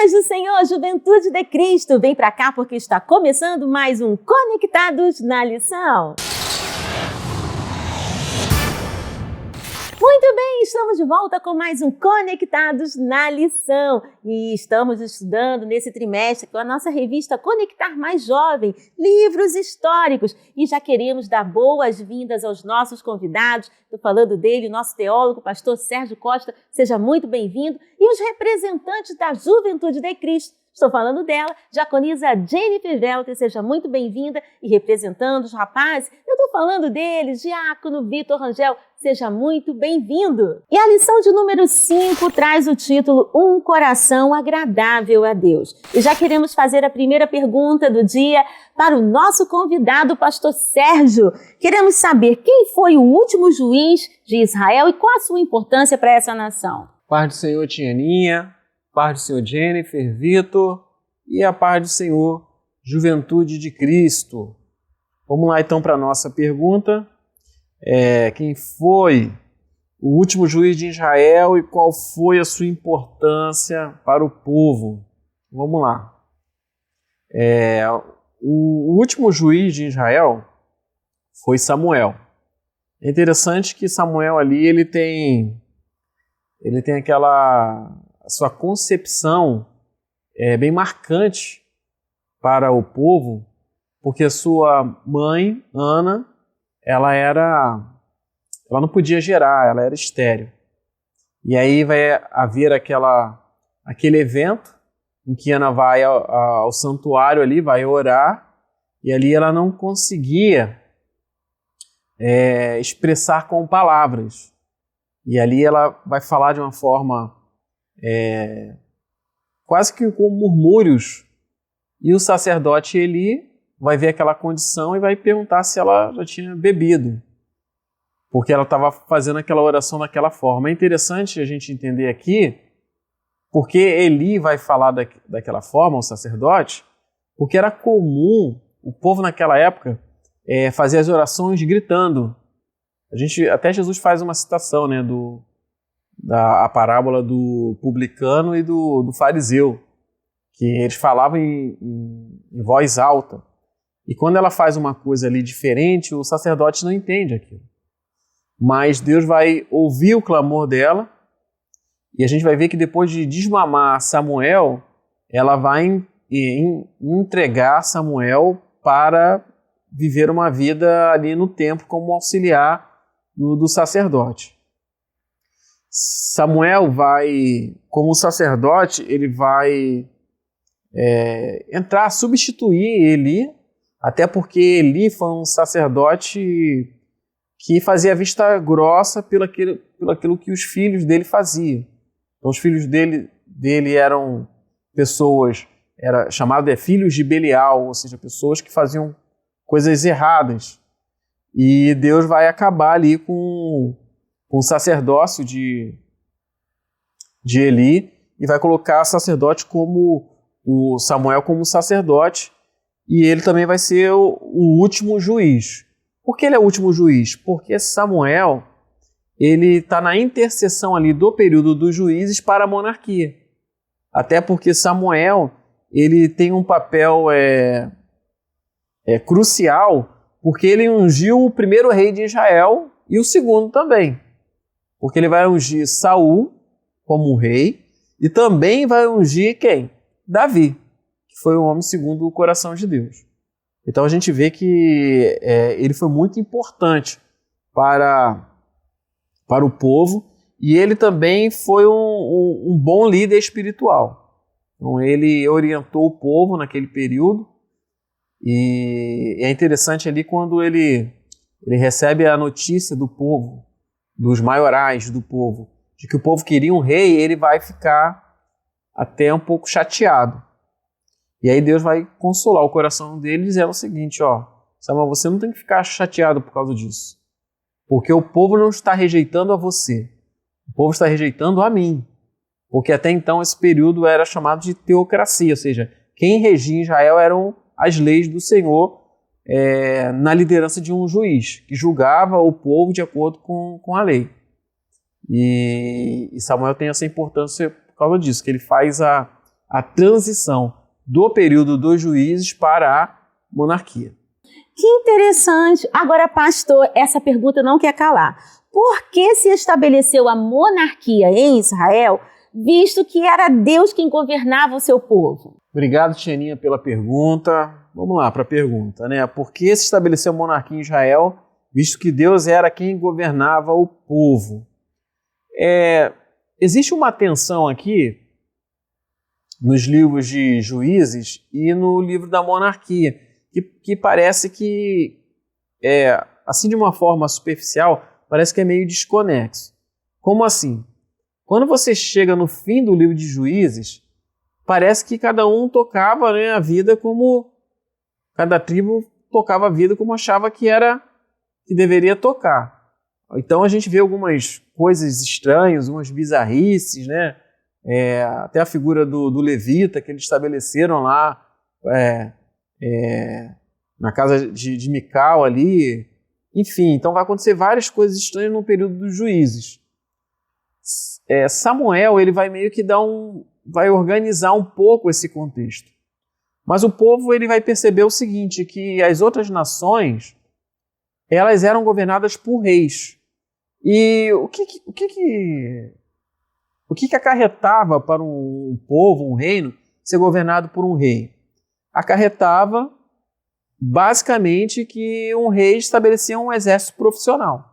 Paz do Senhor, Juventude de Cristo, vem pra cá porque está começando mais um Conectados na Lição. Muito bem, estamos de volta com mais um Conectados na Lição e estamos estudando nesse trimestre com a nossa revista Conectar Mais Jovem, livros históricos, e já queremos dar boas-vindas aos nossos convidados. Estou falando dele, o nosso teólogo, pastor Sérgio Costa, seja muito bem-vindo, e os representantes da Juventude de Cristo. Estou falando dela, diaconisa Jennifer Velter, seja muito bem-vinda, e representando os rapazes, eu estou falando deles, diácono Vitor Rangel, seja muito bem-vindo. E a lição de número 5 traz o título Um Coração Agradável a Deus. E já queremos fazer a primeira pergunta do dia para o nosso convidado, pastor Sérgio. Queremos saber quem foi o último juiz de Israel e qual a sua importância para essa nação. Paz do Senhor, Tianinha. Paz do Senhor, Jennifer, Vitor, e a paz do Senhor, Juventude de Cristo. Vamos lá então para a nossa pergunta. Quem foi o último juiz de Israel e qual foi a sua importância para o povo? Vamos lá. O último juiz de Israel foi Samuel. É interessante que Samuel ali ele tem a sua concepção bem marcante para o povo, porque sua mãe, Ana, ela não podia gerar, ela era estéril. E aí vai haver aquele evento em que Ana vai ao santuário ali, vai orar, e ali ela não conseguia expressar com palavras. E ali ela vai falar de uma forma quase que com murmúrios, e o sacerdote Eli vai ver aquela condição e vai perguntar se ela já tinha bebido, porque ela estava fazendo aquela oração daquela forma. É interessante a gente entender aqui porque Eli vai falar daquela forma, o sacerdote, porque era comum o povo naquela época fazer as orações gritando. Até Jesus faz uma citação, né, da parábola do publicano e do fariseu, que eles falavam em voz alta. E quando ela faz uma coisa ali diferente, o sacerdote não entende aquilo. Mas Deus vai ouvir o clamor dela, e a gente vai ver que depois de desmamar Samuel, ela vai entregar Samuel para viver uma vida ali no templo como auxiliar do sacerdote. Samuel vai, como sacerdote, ele vai substituir Eli, até porque Eli foi um sacerdote que fazia vista grossa pelo aquilo que os filhos dele faziam. Então os filhos dele eram pessoas, era chamado de filhos de Belial, ou seja, pessoas que faziam coisas erradas. E Deus vai acabar ali com o sacerdócio de Eli e vai colocar o Samuel como sacerdote, e ele também vai ser o último juiz. Por que ele é o último juiz? Porque Samuel ele está na interseção ali do período dos juízes para a monarquia. Até porque Samuel ele tem um papel crucial, porque ele ungiu o primeiro rei de Israel e o segundo também. Porque ele vai ungir Saul como rei e também vai ungir quem? Davi, que foi um homem segundo o coração de Deus. Então a gente vê que ele foi muito importante para o povo, e ele também foi um bom líder espiritual. Então ele orientou o povo naquele período, e é interessante ali quando ele recebe a notícia do povo, dos maiorais do povo, de que o povo queria um rei, ele vai ficar até um pouco chateado. E aí Deus vai consolar o coração dele, dizendo o seguinte, Samuel, você não tem que ficar chateado por causa disso, porque o povo não está rejeitando a você, o povo está rejeitando a mim, porque até então esse período era chamado de teocracia, ou seja, quem regia Israel eram as leis do Senhor, na liderança de um juiz, que julgava o povo de acordo com a lei. E Samuel tem essa importância por causa disso, que ele faz a a transição do período dos juízes para a monarquia. Que interessante. Agora, pastor, essa pergunta não quer calar. Por que se estabeleceu a monarquia em Israel, visto que era Deus quem governava o seu povo? Obrigado, Tianinha, pela pergunta. Vamos lá para a pergunta, né? Por que se estabeleceu a monarquia em Israel, visto que Deus era quem governava o povo? Existe uma tensão aqui nos livros de Juízes e no livro da monarquia, que parece que, assim de uma forma superficial, parece que é meio desconexo. Como assim? Quando você chega no fim do livro de Juízes, parece que cada um tocava, né, a vida como... Cada tribo tocava a vida como achava que deveria tocar. Então a gente vê algumas coisas estranhas, umas bizarrices, né? Até a figura do levita que eles estabeleceram lá na casa de Mical ali. Enfim, então vai acontecer várias coisas estranhas no período dos juízes. Samuel ele vai meio que vai organizar um pouco esse contexto. Mas o povo ele vai perceber o seguinte, que as outras nações elas eram governadas por reis. E o que acarretava para um povo, um reino, ser governado por um rei? Acarretava basicamente que um rei estabelecia um exército profissional.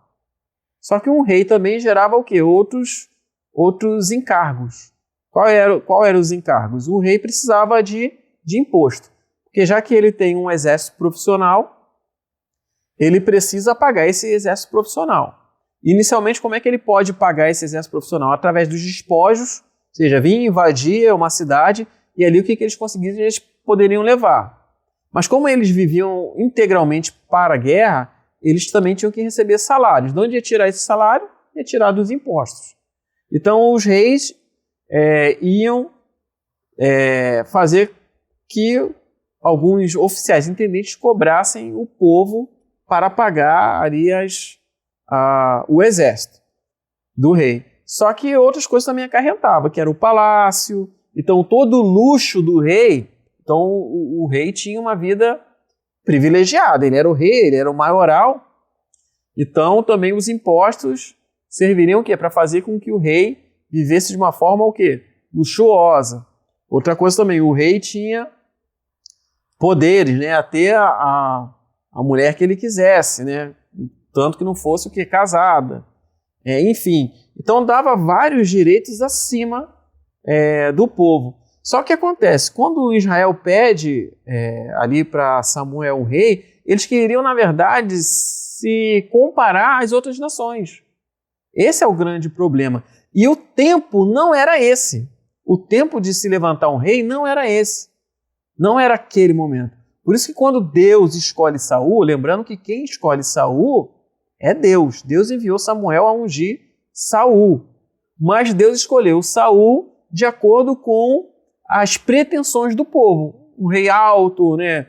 Só que um rei também gerava o quê? Outros encargos. Qual eram os encargos? O rei precisava de imposto. Porque já que ele tem um exército profissional, ele precisa pagar esse exército profissional. Inicialmente, como é que ele pode pagar esse exército profissional? Através dos despojos, ou seja, vinha invadir uma cidade e ali o que eles conseguissem eles poderiam levar. Mas como eles viviam integralmente para a guerra, eles também tinham que receber salários. De onde ia tirar esse salário? Ia tirar dos impostos. Então os reis iam fazer que alguns oficiais intendentes cobrassem o povo para pagar ali o exército do rei. Só que outras coisas também acarretavam, que era o palácio, então todo o luxo do rei. Então o rei tinha uma vida privilegiada, ele era o rei, ele era o maioral, então também os impostos serviriam o quê? Para fazer com que o rei vivesse de uma forma o quê? Luxuosa. Outra coisa também, o rei tinha poderes, né? Até a mulher que ele quisesse, né? Tanto que não fosse o quê? Casada. Enfim, então dava vários direitos acima do povo. Só que o que acontece? Quando Israel pede ali para Samuel um rei, eles queriam, na verdade, se comparar às outras nações. Esse é o grande problema. E o tempo não era esse. O tempo de se levantar um rei não era esse. Não era aquele momento. Por isso que quando Deus escolhe Saul, lembrando que quem escolhe Saul é Deus. Deus enviou Samuel a ungir Saul. Mas Deus escolheu Saul de acordo com as pretensões do povo. Um rei alto, né?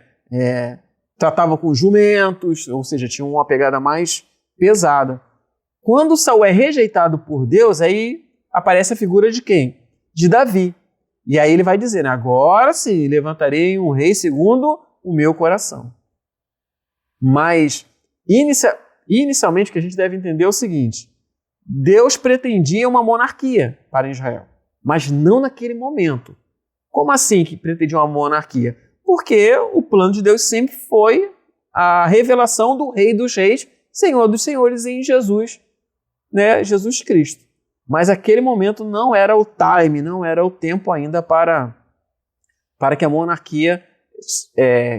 Tratava com jumentos, ou seja, tinha uma pegada mais pesada. Quando Saul é rejeitado por Deus, aí aparece a figura de quem? De Davi. E aí ele vai dizer, agora sim, levantarei um rei segundo o meu coração. Mas, inicialmente, o que a gente deve entender é o seguinte, Deus pretendia uma monarquia para Israel, mas não naquele momento. Como assim que pretendia uma monarquia? Porque o plano de Deus sempre foi a revelação do Rei dos Reis, Senhor dos Senhores em Jesus, né, Jesus Cristo. Mas aquele momento não era o time, não era o tempo ainda para que a monarquia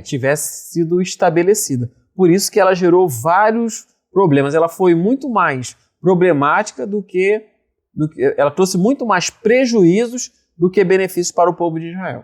tivesse sido estabelecida. Por isso que ela gerou vários problemas. Ela foi muito mais problemática do que ela trouxe muito mais prejuízos do que benefícios para o povo de Israel.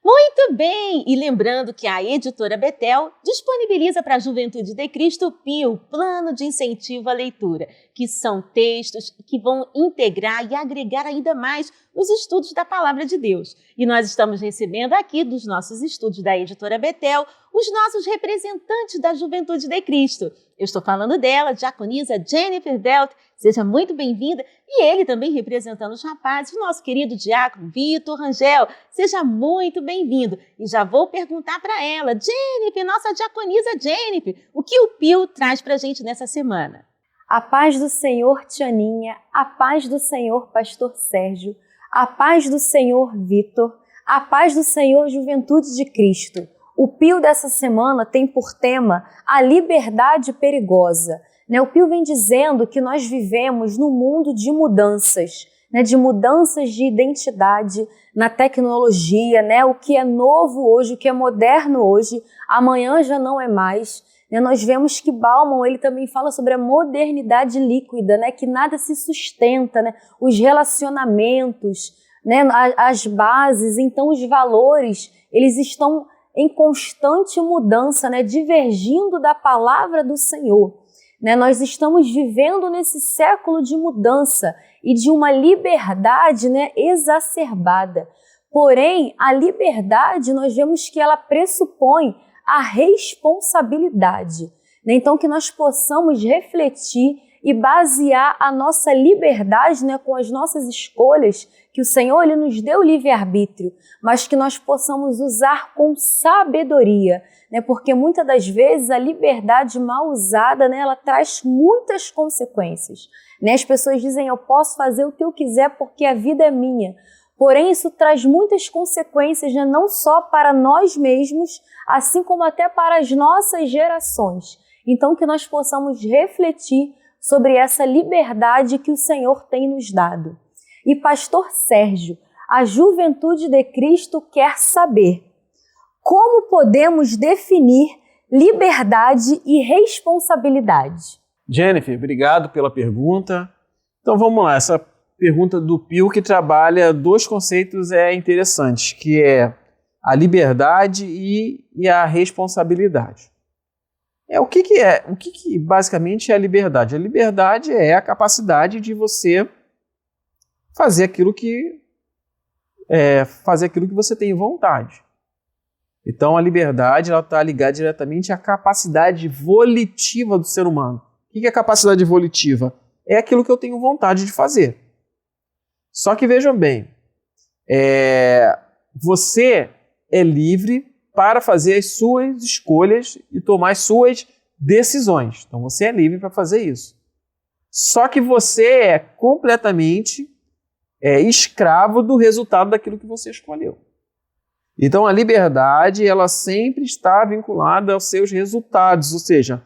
Muito bem! E lembrando que a Editora Betel disponibiliza para a Juventude de Cristo o PIO, Plano de Incentivo à Leitura, que são textos que vão integrar e agregar ainda mais os estudos da Palavra de Deus. E nós estamos recebendo aqui dos nossos estudos da Editora Betel os nossos representantes da Juventude de Cristo. Eu estou falando dela, diaconisa Jennifer Belt, seja muito bem-vinda. E ele também representando os rapazes, o nosso querido diácono Vitor Rangel, seja muito bem-vindo. E já vou perguntar para ela, Jennifer, nossa diaconisa Jennifer, o que o Pio traz para a gente nessa semana? A paz do Senhor, Tianinha, a paz do Senhor, Pastor Sérgio, a paz do Senhor, Vitor, a paz do Senhor, Juventude de Cristo. O Pio dessa semana tem por tema a liberdade perigosa. O Pio vem dizendo que nós vivemos num mundo de mudanças, de mudanças de identidade na tecnologia, o que é novo hoje, o que é moderno hoje, amanhã já não é mais. Nós vemos que Bauman, ele também fala sobre a modernidade líquida, que nada se sustenta, os relacionamentos, as bases, então os valores, eles estão em constante mudança, divergindo da palavra do Senhor. Nós estamos vivendo nesse século de mudança e de uma liberdade exacerbada. Porém, a liberdade, nós vemos que ela pressupõe a responsabilidade. Então, que nós possamos refletir e basear a nossa liberdade com as nossas escolhas, que o Senhor ele nos deu livre-arbítrio, mas que nós possamos usar com sabedoria, porque muitas das vezes a liberdade mal usada, ela traz muitas consequências. As pessoas dizem, eu posso fazer o que eu quiser porque a vida é minha. Porém, isso traz muitas consequências, não só para nós mesmos, assim como até para as nossas gerações. Então, que nós possamos refletir sobre essa liberdade que o Senhor tem nos dado. E Pastor Sérgio, a Juventude de Cristo quer saber como podemos definir liberdade e responsabilidade. Jennifer, obrigado pela pergunta. Então vamos lá, essa pergunta do Pio que trabalha dois conceitos interessantes, que é a liberdade e a responsabilidade. O que basicamente é a liberdade? A liberdade é a capacidade de você fazer aquilo que você tem vontade. Então a liberdade está ligada diretamente à capacidade volitiva do ser humano. O que é capacidade volitiva? É aquilo que eu tenho vontade de fazer. Só que vejam bem, você é livre para fazer as suas escolhas e tomar as suas decisões. Então você é livre para fazer isso. Só que você é completamente escravo do resultado daquilo que você escolheu. Então a liberdade ela sempre está vinculada aos seus resultados, ou seja,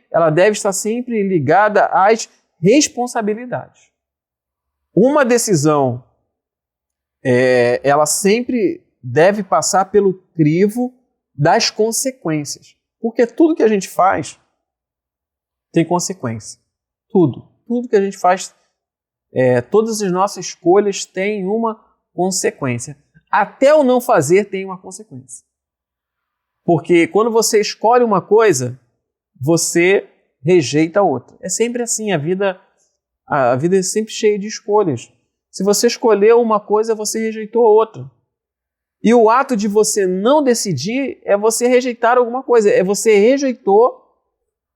ela deve estar sempre ligada às responsabilidades. Uma decisão, ela sempre deve passar pelo crivo das consequências. Porque tudo que a gente faz tem consequência. Tudo que a gente faz, todas as nossas escolhas têm uma consequência. Até o não fazer tem uma consequência. Porque quando você escolhe uma coisa, você rejeita a outra. É sempre assim, a vida é sempre cheia de escolhas. Se você escolheu uma coisa, você rejeitou a outra. E o ato de você não decidir é você rejeitar alguma coisa, você rejeitou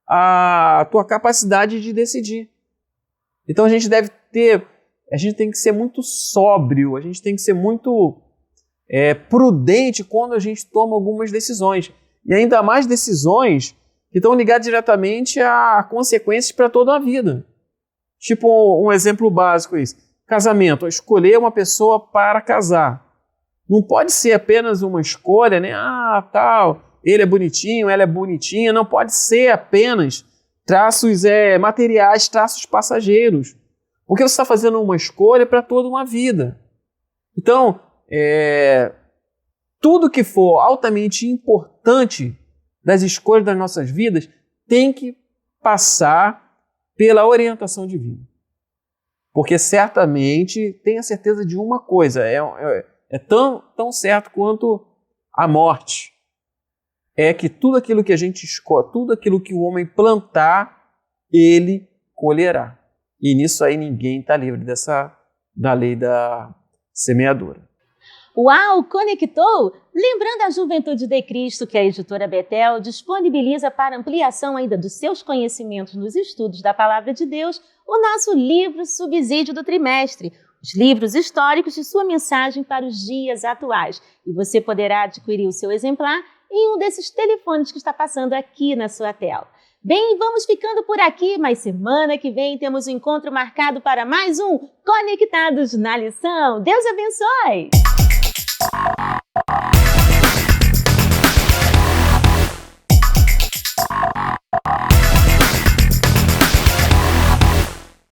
a tua capacidade de decidir. Então a gente tem que ser muito sóbrio, a gente tem que ser muito prudente quando a gente toma algumas decisões. E ainda mais decisões que estão ligadas diretamente a consequências para toda a vida. Tipo um exemplo básico isso. Casamento, escolher uma pessoa para casar. Não pode ser apenas uma escolha, ele é bonitinho, ela é bonitinha. Não pode ser apenas traços materiais, traços passageiros. Porque você está fazendo uma escolha para toda uma vida. Então, tudo que for altamente importante das escolhas das nossas vidas tem que passar pela orientação divina. Porque certamente, tenha certeza de uma coisa, é tão certo quanto a morte. É que tudo aquilo que a gente escolhe, tudo aquilo que o homem plantar, ele colherá. E nisso aí ninguém está livre da lei da semeadura. Uau, conectou? Lembrando a Juventude de Cristo que a editora Betel disponibiliza para ampliação ainda dos seus conhecimentos nos estudos da Palavra de Deus, o nosso livro subsídio do trimestre, os livros históricos de sua mensagem para os dias atuais. E você poderá adquirir o seu exemplar em um desses telefones que está passando aqui na sua tela. Bem, vamos ficando por aqui, mas semana que vem temos um encontro marcado para mais um Conectados na Lição. Deus abençoe!